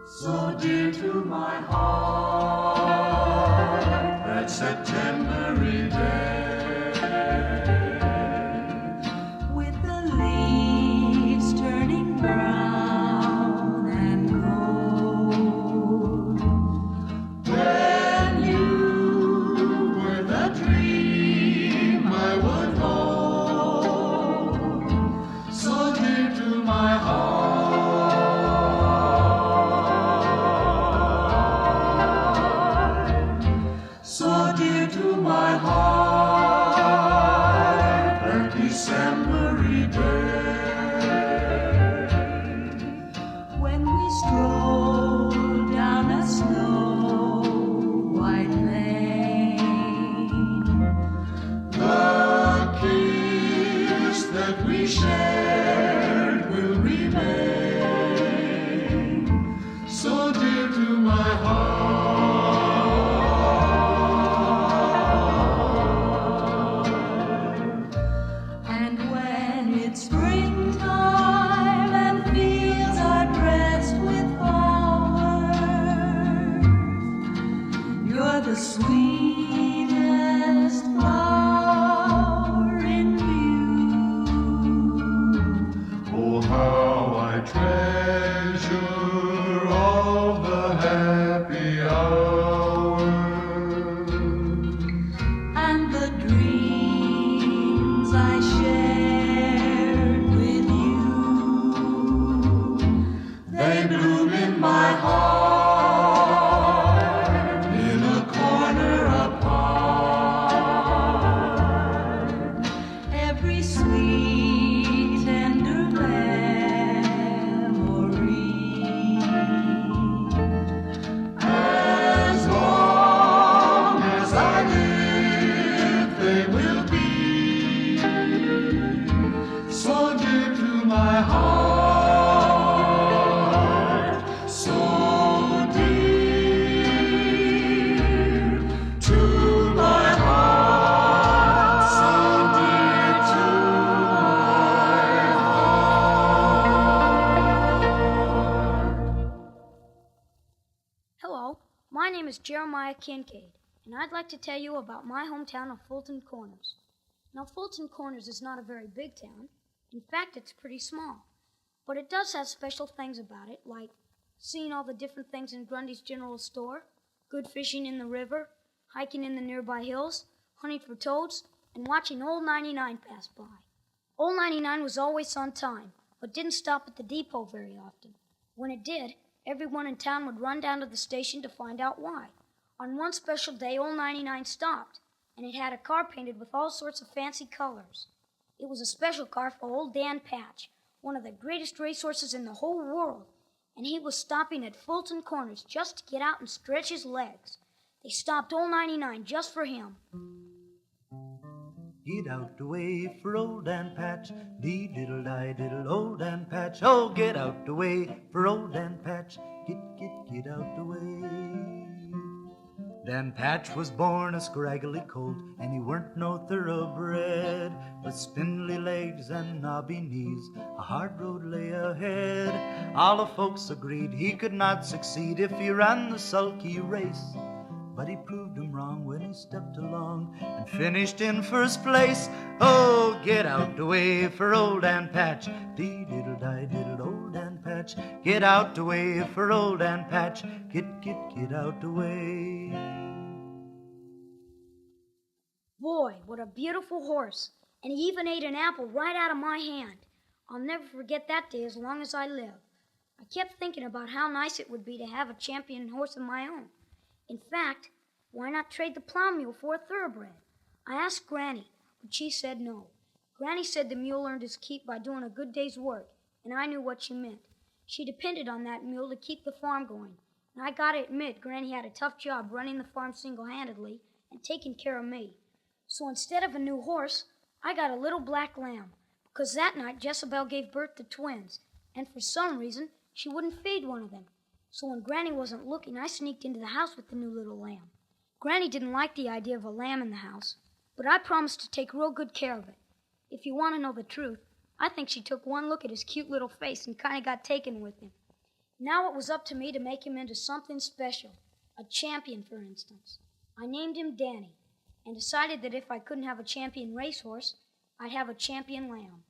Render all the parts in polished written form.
So dear to my heart, that September-y day, with the leaves turning brown and gold. when you were the dream I would hold, so dear to my heart. So dear to my heart, that December-y day, When we stroll down a snow-white lane, the kiss that we shared will remain, so dear to my heart. and when it's springtime and fields are dressed with flowers, you're the sweetest flower in view. Oh, how I treasure all the happy hours. And the dreams I shared with you, They bloom in my heart in a corner apart. every sweet, tender memory. As long as I live, they will be so dear to my heart, so dear to my heart, so dear to Hello, my name is Jeremiah Kincaid, and I'd like to tell you about my hometown of Fulton Corners. Now, Fulton Corners is not a very big town. In fact, it's pretty small. But it does have special things about it, like seeing all the different things in Grundy's General Store, good fishing in the river, hiking in the nearby hills, hunting for toads, and watching Old 99 pass by. Old 99 was always on time, but didn't stop at the depot very often. When it did, everyone in town would run down to the station to find out why. On one special day, Old 99 stopped, and it had a car painted with all sorts of fancy colors. It was a special car for Old Dan Patch, one of the greatest racehorses in the whole world, and he was stopping at Fulton Corners just to get out and stretch his legs. They stopped Old 99 just for him. Get out the way for old Dan Patch, dee diddle die diddle, old Dan Patch. Oh, get out the way for old Dan Patch, get out the way. Dan Patch was born a scraggly colt, and he weren't no thoroughbred, with spindly legs and knobby knees. A hard road lay ahead. All the folks agreed he could not succeed if he ran the sulky race. But he proved them wrong when he stepped along and finished in first place. Oh, get out the way for old Dan Patch, dee diddle die diddle, old Dan Patch. Get out the way for old Dan Patch, get out the way. Boy, what a beautiful horse. And he even ate an apple right out of my hand. I'll never forget that day as long as I live. I kept thinking about how nice it would be to have a champion horse of my own. In fact, why not trade the plow mule for a thoroughbred? I asked Granny, but she said no. Granny said the mule earned his keep by doing a good day's work, and I knew what she meant. She depended on that mule to keep the farm going. And I gotta admit, Granny had a tough job running the farm single-handedly and taking care of me. So instead of a new horse, I got a little black lamb, because that night Jezebel gave birth to twins, and for some reason she wouldn't feed one of them. So when Granny wasn't looking, I sneaked into the house with the new little lamb. Granny didn't like the idea of a lamb in the house, but I promised to take real good care of it. If you want to know the truth, I think she took one look at his cute little face and kind of got taken with him. Now it was up to me to make him into something special, a champion, for instance. I named him Danny, and decided that if I couldn't have a champion racehorse, I'd have a champion lamb.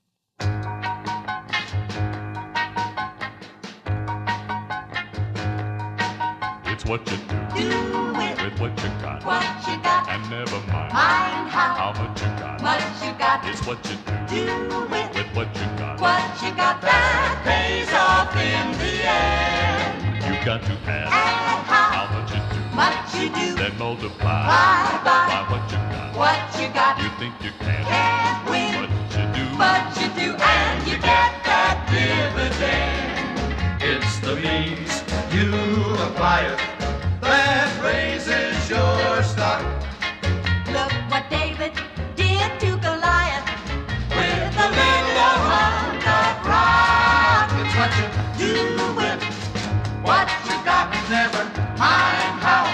It's what you do with what you got. What you got, And never mind mind how much you got. much you got. It's what you do Do with what you got. what you got, that pays off in the end. You got to add And how much you do. much you do, Then multiply by what you got. what you got. You think you can, Can't win, but you do. but you do, and you get that dividend. It's the means you apply it that raises your stock. Look what David did to Goliath with a little hunk of rock. It's what you Do with what you got, never mind how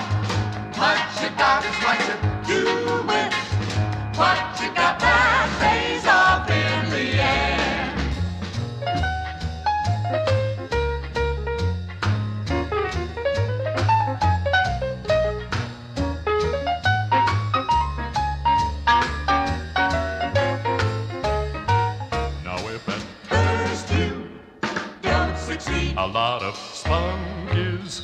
what you got. it's what you Do with what you got, that pays off in the end. Now if at First you don't succeed, a lot of spunk is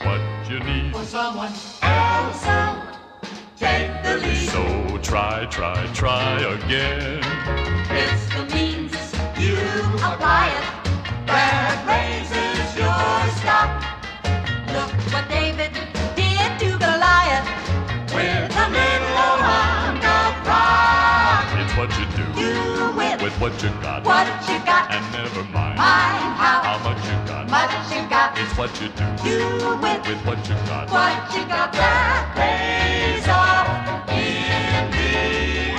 what you need. for someone else out, take the lead. So try again. It's the means you apply it that raises your stock. Look what David did to Goliath with a little hunk of rock. It's what you do Do with what you got. what you got, And never mind mind how how much you got. much you got. It's what you do Do with what you got. what you got, that pays off in the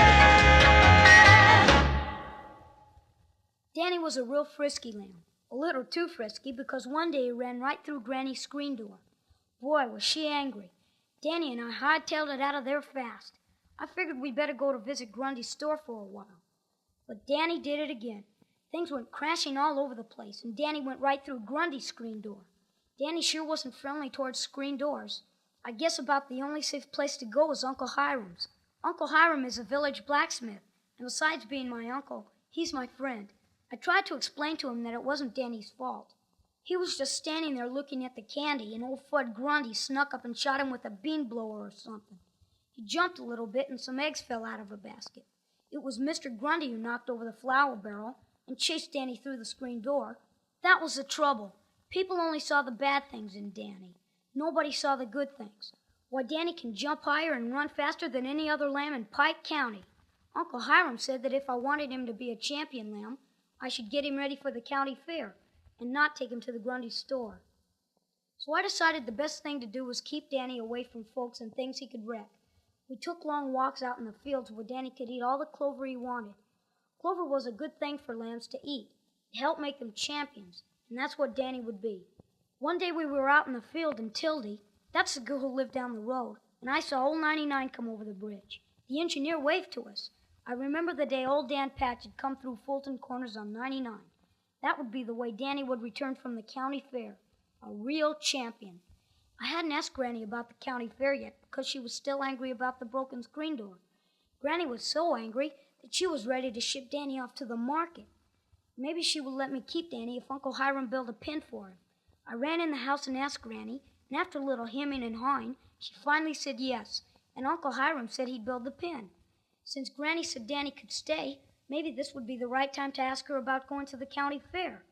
end. Danny was a real frisky lamb, a little too frisky because one day he ran right through Granny's screen door. Boy, was she angry. Danny and I hightailed it out of there fast. I figured we'd better go to visit Grundy's store for a while. But Danny did it again. Things went crashing all over the place, and Danny went right through Grundy's screen door. Danny sure wasn't friendly towards screen doors. I guess about the only safe place to go was Uncle Hiram's. Uncle Hiram is a village blacksmith, and besides being my uncle, he's my friend. I tried to explain to him that it wasn't Danny's fault. He was just standing there looking at the candy, and old Fudd Grundy snuck up and shot him with a bean blower or something. He jumped a little bit, and some eggs fell out of a basket. It was Mr. Grundy who knocked over the flour barrel and chased Danny through the screen door. That was the trouble. People only saw the bad things in Danny. Nobody saw the good things. Why, Danny can jump higher and run faster than any other lamb in Pike County. Uncle Hiram said that if I wanted him to be a champion lamb, I should get him ready for the county fair and not take him to the Grundy store. So I decided the best thing to do was keep Danny away from folks and things he could wreck. We took long walks out in the fields where Danny could eat all the clover he wanted. Clover was a good thing for lambs to eat. It helped make them champions, and that's what Danny would be. One day we were out in the field, and Tildy, that's the girl who lived down the road, and I saw old 99 come over the bridge. The engineer waved to us. I remember the day old Dan Patch had come through Fulton Corners on 99. That would be the way Danny would return from the county fair, a real champion. I hadn't asked Granny about the county fair yet because she was still angry about the broken screen door. Granny was so angry that she was ready to ship Danny off to the market. Maybe she would let me keep Danny if Uncle Hiram built a pen for him. I ran in the house and asked Granny, and after a little hemming and hawing, she finally said yes, and Uncle Hiram said he'd build the pen. Since Granny said Danny could stay, maybe this would be the right time to ask her about going to the county fair.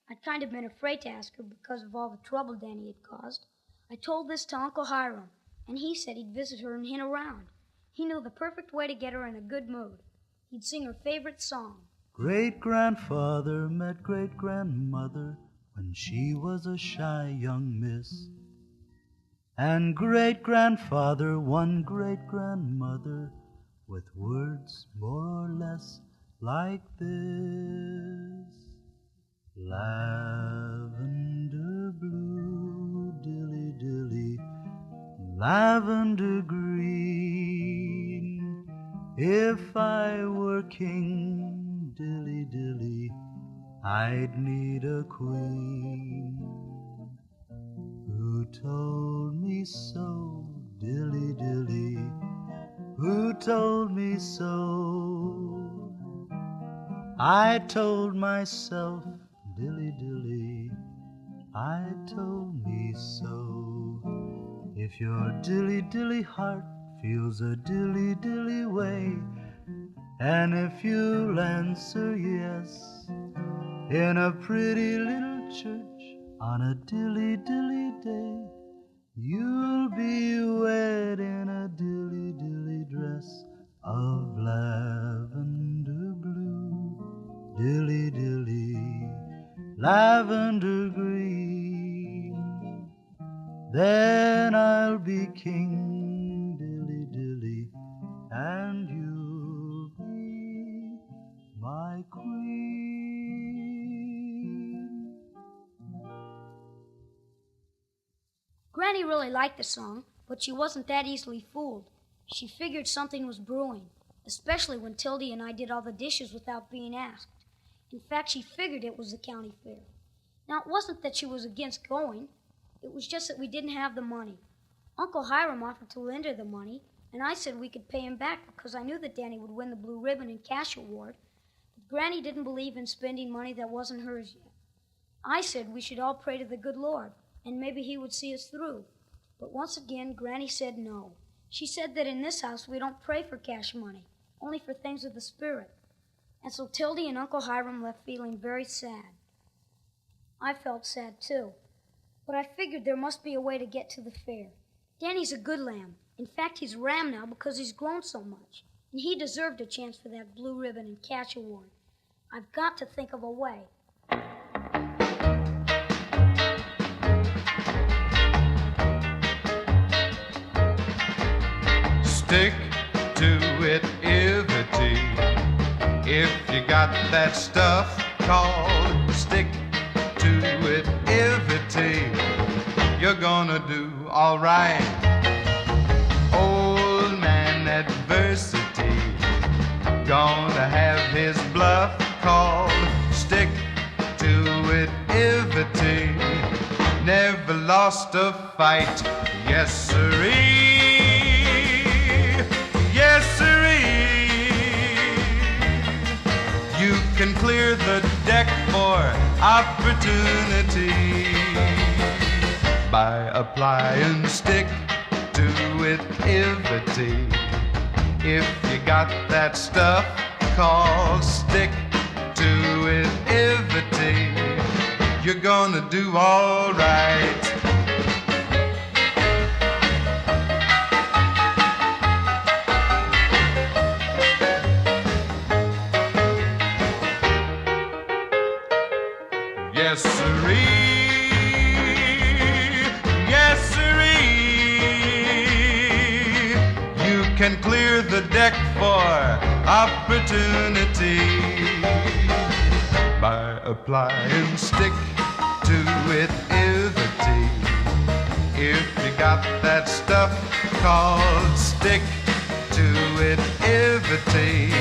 I'd kind of been afraid to ask her because of all the trouble Danny had caused. I told this to Uncle Hiram, and he said he'd visit her and hint around. He knew the perfect way to get her in a good mood. He'd sing her favorite song. Great-grandfather met great-grandmother when she was a shy young miss. And great-grandfather won great-grandmother with words more or less like this. Lavender blue, dilly-dilly, lavender green. If I were king, dilly-dilly, I'd need a queen. Who told me so, dilly dilly? Who told me so? I told myself, dilly dilly, I told me so. If your dilly dilly heart feels a dilly dilly way, and if you'll answer yes in a pretty little church on a dilly dilly day, you'll be wed in a dilly dilly dress of lavender blue, dilly dilly, lavender green. Then I'll be king, dilly dilly, and you'll be my queen. Granny really liked the song, but she wasn't that easily fooled. She figured something was brewing, especially when Tildy and I did all the dishes without being asked. In fact, she figured it was the county fair. Now, it wasn't that she was against going. It was just that we didn't have the money. Uncle Hiram offered to lend her the money, and I said we could pay him back because I knew that Danny would win the blue ribbon and cash award. But Granny didn't believe in spending money that wasn't hers yet. I said we should all pray to the good Lord, and maybe he would see us through. But once again, Granny said no. She said that in this house we don't pray for cash money, only for things of the Spirit. And so Tildy and Uncle Hiram left feeling very sad. I felt sad too, but I figured there must be a way to get to the fair. Danny's a good lamb. In fact, he's a ram now because he's grown so much, and he deserved a chance for that blue ribbon and cash award. I've got to think of a way. Stick-to-it-ivity. If you got that stuff called stick-to-it-ivity, you're gonna do all right. Old man adversity gonna have his bluff called stick-to-it-ivity. Never lost a fight, yes sirree. Yes, sirree. You can clear the deck for opportunity by applying stick-to-it-ivity. If you got that stuff called stick-to-it-ivity, you're gonna do all right. Yes, sirree. Yes, sirree. You can clear the deck for opportunity by applying stick-to-it-ivity. If you got that stuff called stick-to-it-ivity,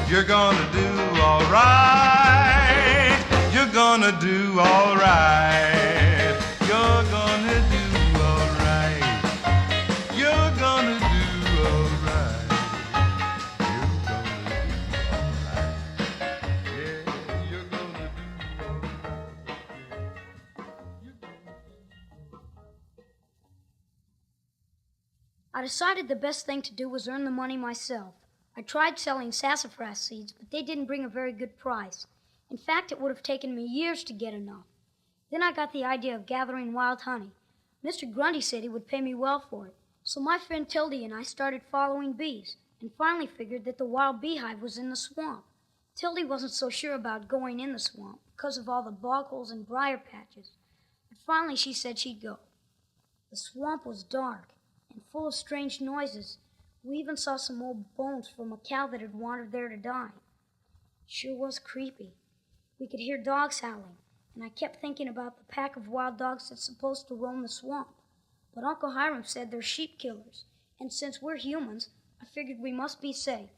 you're gonna do all right. You're gonna do all right. You're gonna do all right. You're gonna do all right. You're gonna do all right. Yeah, you're gonna do all right. I decided the best thing to do was earn the money myself. I tried selling sassafras seeds, but they didn't bring a very good price. In fact, it would have taken me years to get enough. Then I got the idea of gathering wild honey. Mr. Grundy said he would pay me well for it. So my friend Tildy and I started following bees, and finally figured that the wild beehive was in the swamp. Tildy wasn't so sure about going in the swamp because of all the bog holes and briar patches. But finally she said she'd go. The swamp was dark and full of strange noises. We even saw some old bones from a cow that had wandered there to die. It sure was creepy. We could hear dogs howling, and I kept thinking about the pack of wild dogs that's supposed to roam the swamp. But Uncle Hiram said they're sheep killers, and since we're humans, I figured we must be safe.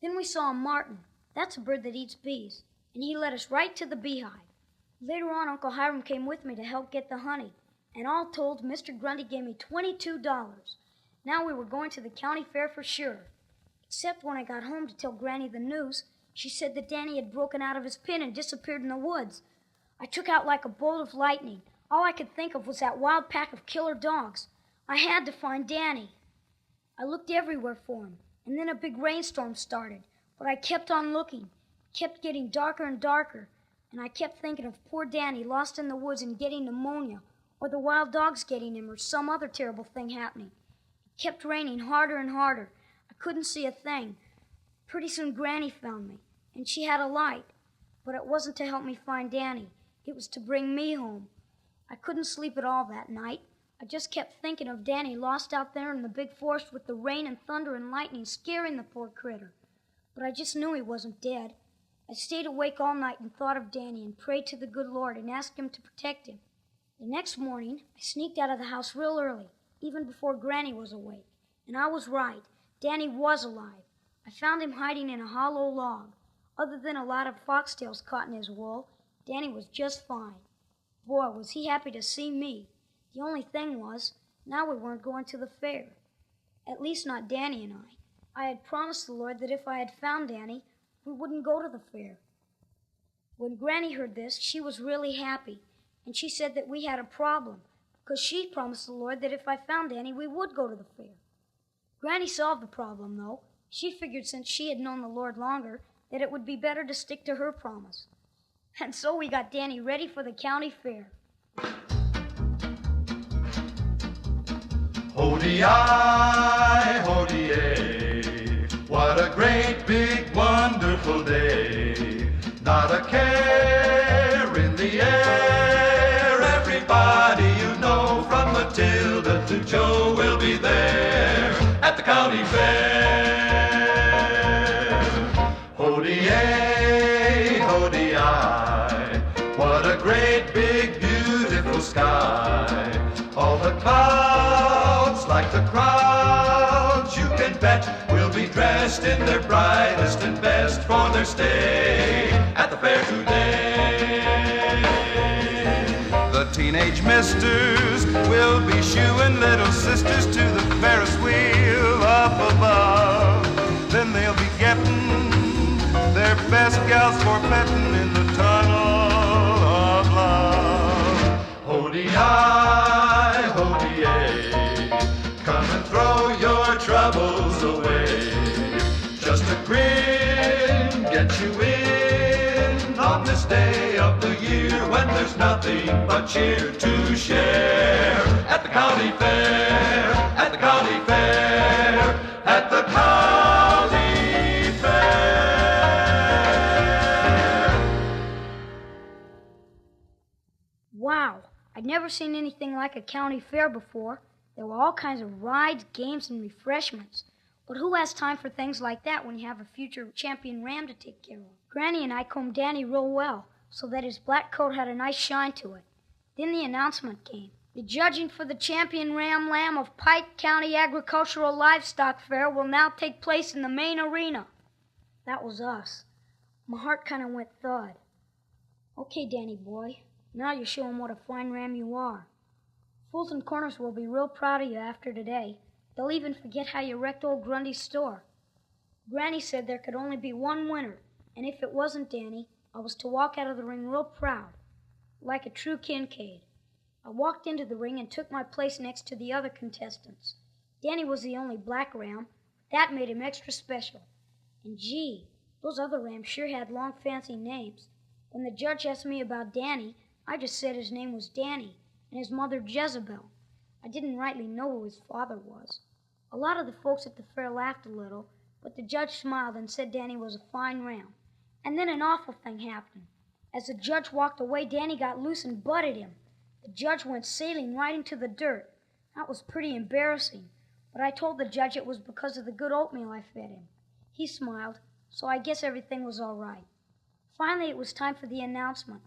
Then we saw a martin. That's a bird that eats bees, and he led us right to the beehive. Later on, Uncle Hiram came with me to help get the honey, and all told, Mr. Grundy gave me $22. Now we were going to the county fair for sure. Except when I got home to tell Granny the news, she said that Danny had broken out of his pen and disappeared in the woods. I took out like a bolt of lightning. All I could think of was that wild pack of killer dogs. I had to find Danny. I looked everywhere for him, and then a big rainstorm started. But I kept on looking. It kept getting darker and darker, and I kept thinking of poor Danny lost in the woods and getting pneumonia, or the wild dogs getting him, or some other terrible thing happening. It kept raining harder and harder. I couldn't see a thing. Pretty soon Granny found me, and she had a light. But it wasn't to help me find Danny. It was to bring me home. I couldn't sleep at all that night. I just kept thinking of Danny lost out there in the big forest with the rain and thunder and lightning scaring the poor critter. But I just knew he wasn't dead. I stayed awake all night and thought of Danny and prayed to the good Lord and asked him to protect him. The next morning, I sneaked out of the house real early, even before Granny was awake. And I was right. Danny was alive. I found him hiding in a hollow log. Other than a lot of foxtails caught in his wool, Danny was just fine. Boy, was he happy to see me. The only thing was, now we weren't going to the fair. At least not Danny and I. I had promised the Lord that if I had found Danny, we wouldn't go to the fair. When Granny heard this, she was really happy, and she said that we had a problem, because she promised the Lord that if I found Danny, we would go to the fair. Granny solved the problem, though. She figured since she had known the Lord longer, that it would be better to stick to her promise. And so we got Danny ready for the county fair. Ho-dee-I, ho-dee-ay, what a great, big, wonderful day. Not a care in the air. Everybody you know, from Matilda to Joe, will be there at the county fair. Ho-dee-ay, ho-dee-I, what a great, big, beautiful sky. All the clouds, like the crowds, you can bet, will be dressed in their brightest and best for their stay at the fair today. The teenage misters will be shooing little sisters to the Ferris wheel up above. Then they'll be getting their best gals for petting in the tunnel of love. Ho-dee-I, ho-dee-ay, come and throw your troubles away. Just a grin, get you in on this day of the year when there's nothing but cheer to share at the county fair, at the county fair, at the county fair. Wow, I'd never seen anything like a county fair before. There were all kinds of rides, games, and refreshments. But who has time for things like that when you have a future champion ram to take care of? Granny and I combed Danny real well, so that his black coat had a nice shine to it. Then the announcement came. The judging for the champion ram lamb of Pike County Agricultural Livestock Fair will now take place in the main arena. That was us. My heart kind of went thud. Okay, Danny boy, now you're showing what a fine ram you are. Fulton Corners will be real proud of you after today. They'll even forget how you wrecked old Grundy's store. Granny said there could only be one winner, and if it wasn't Danny, I was to walk out of the ring real proud, like a true Kincaid. I walked into the ring and took my place next to the other contestants. Danny was the only black ram. That made him extra special. And gee, those other rams sure had long fancy names. When the judge asked me about Danny, I just said his name was Danny, and his mother Jezebel. I didn't rightly know who his father was. A lot of the folks at the fair laughed a little, but the judge smiled and said Danny was a fine ram. And then an awful thing happened. As the judge walked away, Danny got loose and butted him. The judge went sailing right into the dirt. That was pretty embarrassing, but I told the judge it was because of the good oatmeal I fed him. He smiled, so I guess everything was all right. Finally, it was time for the announcement.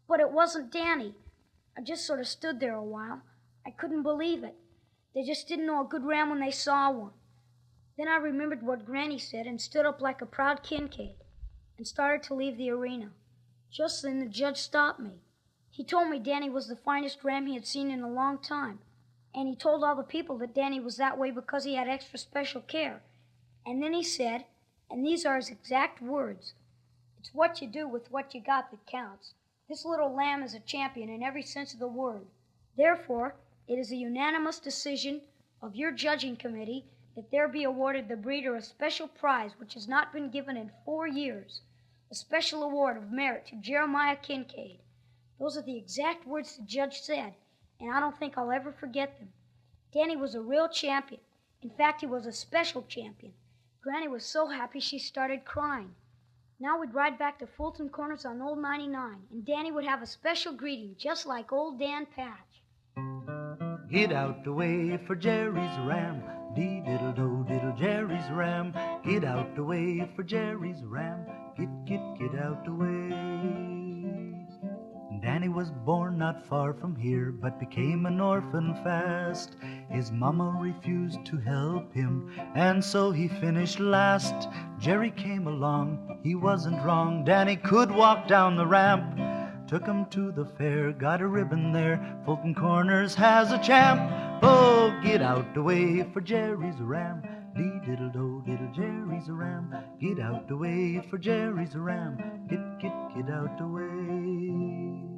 But it wasn't Danny. I just sort of stood there a while. I couldn't believe it. They just didn't know a good ram when they saw one. Then I remembered what Granny said and stood up like a proud Kincaid and started to leave the arena. Just then the judge stopped me. He told me Danny was the finest ram he had seen in a long time, and he told all the people that Danny was that way because he had extra special care. And then he said, and these are his exact words, "It's what you do with what you got that counts. This little lamb is a champion in every sense of the word. Therefore, it is a unanimous decision of your judging committee that there be awarded the breeder a special prize which has not been given in 4 years, a special award of merit to Jeremiah Kincaid." Those are the exact words the judge said, and I don't think I'll ever forget them. Danny was a real champion. In fact, he was a special champion. Granny was so happy she started crying. Now we'd ride back to Fulton Corners on Old 99, and Danny would have a special greeting, just like old Dan Patch. Get out the way for Jerry's ram. Dee-diddle-do, diddle, Jerry's ram. Get out the way for Jerry's ram. Get out the way. Danny was born not far from here, but became an orphan fast. His mama refused to help him, and so he finished last. Jerry came along, he wasn't wrong. Danny could walk down the ramp. Took him to the fair, got a ribbon there. Fulton Corners has a champ. Oh, get out the way for Jerry's ram. Dee-diddle-do, diddle, Jerry's ram. Get out the way for Jerry's ram. Get out the way.